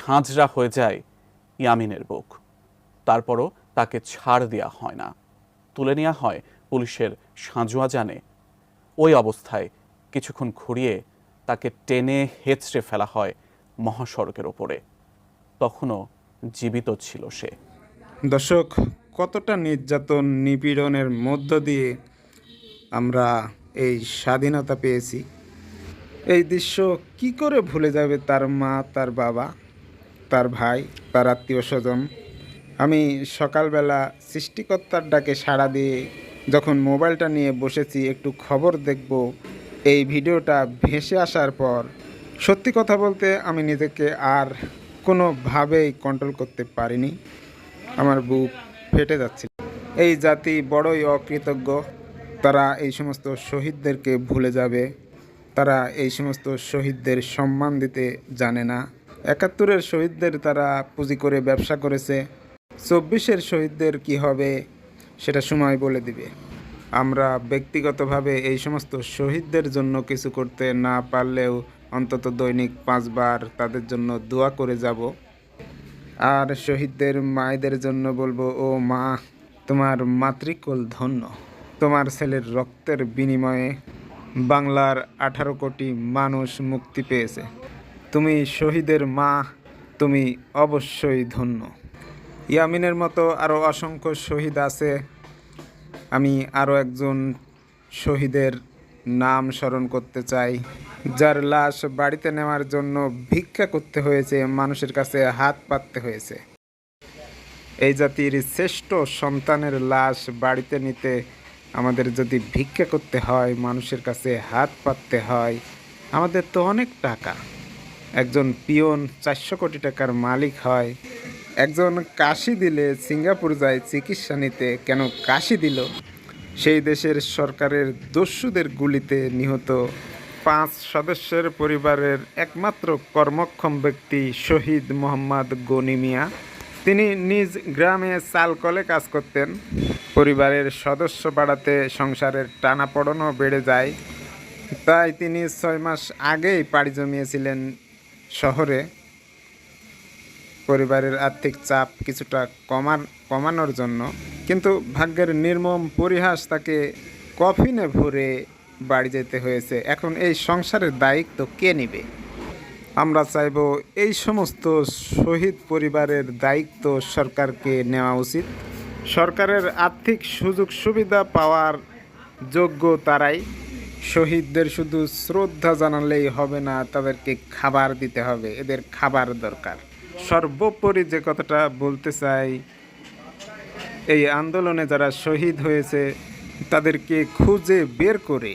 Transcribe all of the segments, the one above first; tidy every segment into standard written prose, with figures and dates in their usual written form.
ঝাঁঝরা হয়ে যায় ইয়ামিনের বুক। তারপরও তাকে ছাড় দেওয়া হয় না, তুলে নেওয়া হয় পুলিশের সাঁজোয়া জানে। ওই অবস্থায় কিছুক্ষণ ঘুরিয়ে তাকে টেনে হেঁচড়ে ফেলা হয় মহাসড়কের ওপরে। তখনও জীবিত ছিল সে। দর্শক, কতটা নির্যাতন নিপীড়নের মধ্য দিয়ে আমরা এই স্বাধীনতা পেয়েছি। এই দৃশ্য কি করে ভুলে যাবে তার মা, তার বাবা, তার ভাই, তার আত্মীয় স্বজন। আমি সকালবেলা সৃষ্টিকর্তার ডাকে সাড়া দিয়ে যখন মোবাইলটা নিয়ে বসেছি একটু খবর দেখব, এই ভিডিওটা ভেসে আসার পর সত্যি কথা বলতে আমি নিজেকে আর কোনোভাবেই কন্ট্রোল করতে পারিনি। আমার বুক ফেটে যাচ্ছিল। এই জাতি বড়ই অকৃতজ্ঞ। তারা এই সমস্ত শহীদদেরকে ভুলে যাবে, তারা এই সমস্ত শহীদদের সম্মান দিতে জানে না। ৭১-এর শহীদদের তারা পুঁজি করে ব্যবসা করেছে। ২৪-এর শহীদদের কি হবে সেটা সময় বলে দিবে। আমরা ব্যক্তিগতভাবে এই সমস্ত শহীদদের জন্য কিছু করতে না পারলেও অন্তত দৈনিক ৫ বার তাদের জন্য দোয়া করে যাব। আর শহীদদের মায়েদের জন্য বলবো, ও মা, তোমার মাতৃকুল ধন্য। তোমার ছেলের রক্তের বিনিময়ে বাংলার ১৮ কোটি মানুষ মুক্তি পেয়েছে। তুমি শহীদের মা, তুমি অবশ্যই ধন্য। ইয়ামিনের মতো আরও অসংখ্য শহীদ আছে। আমি আরও একজন শহীদের নাম স্মরণ করতে চাই, যার লাশ বাড়িতে নেওয়ার জন্য ভিক্ষা করতে হয়েছে, মানুষের কাছে হাত পাততে হয়েছে। এই জাতির শ্রেষ্ঠ সন্তানের লাশ বাড়িতে নিতে আমাদের যদি ভিক্ষা করতে হয়, মানুষের কাছে হাত পাততে হয়, আমাদের তো অনেক টাকা। একজন পিয়ন ৪০০ কোটি টাকার মালিক হয়। একজন কাশি দিলে সিঙ্গাপুর যায় চিকিৎসা নিতে, কেন কাশি দিল? সেই দেশের সরকারের দস্যুদের গুলিতে নিহত ৫ সদস্যের পরিবারের একমাত্র কর্মক্ষম ব্যক্তি শহীদ মোহাম্মদ গনি মিয়া। তিনি নিজ গ্রামে চাল কলে কাজ করতেন। পরিবারের সদস্য বাড়াতে সংসারের টানাপোড়েনও বেড়ে যায়। তাই তিনি ৬ মাস আগেই পাড়ি জমিয়েছিলেন শহরে, পরিবারের আর্থিক চাপ কিছুটা কমানোর জন্য। কিন্তু ভাগ্যের নির্মম পরিহাস, তাকে কফিনে ভরে বাড়ি যেতে হয়েছে। এখন এই সংসারের দায়িত্ব কে নেবে? আমরা চাইব এই সমস্ত শহীদ পরিবারের দায়িত্ব সরকারকে নেওয়া উচিত। সরকারের আর্থিক সুযোগ সুবিধা পাওয়ার যোগ্য তারাই। শহীদদের শুধু শ্রদ্ধা জানালেই হবে না, তাদেরকে খাবার দিতে হবে। এদের খাবার দরকার। সর্বোপরি যে কথাটা বলতে চাই, এই আন্দোলনে যারা শহীদ হয়েছে তাদেরকে খুঁজে বের করে,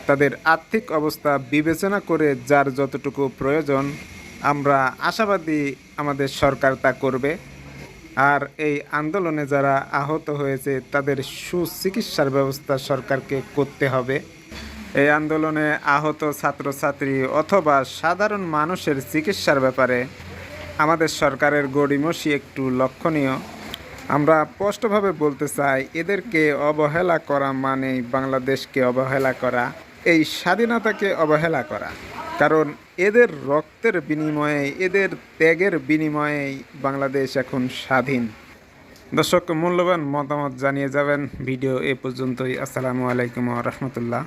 তাদের আর্থিক অবস্থা বিবেচনা করে যার যতটুকু প্রয়োজন, আমরা আশাবাদী আমাদের সরকার তা করবে। আর এই আন্দোলনে যারা আহত হয়েছে তাদের সুচিকিৎসার ব্যবস্থা সরকারকে করতে হবে। এই আন্দোলনে আহত ছাত্রছাত্রী অথবা সাধারণ মানুষের চিকিৎসার ব্যাপারে আমাদের সরকারের গড়িমসি একটু লক্ষণীয়। আমরা স্পষ্টভাবে বলতে চাই, এদেরকে অবহেলা করা মানে বাংলাদেশকে অবহেলা করা, এই স্বাধীনতাকে অবহেলা করা। কারণ এদের রক্তের বিনিময়ে, এদের ত্যাগের বিনিময়ে বাংলাদেশ এখন স্বাধীন। দর্শক, মূল্যবান মতামত জানিয়ে যাবেন। ভিডিও এ পর্যন্তই। আসসালামু আলাইকুম ওয়া রাহমাতুল্লাহ।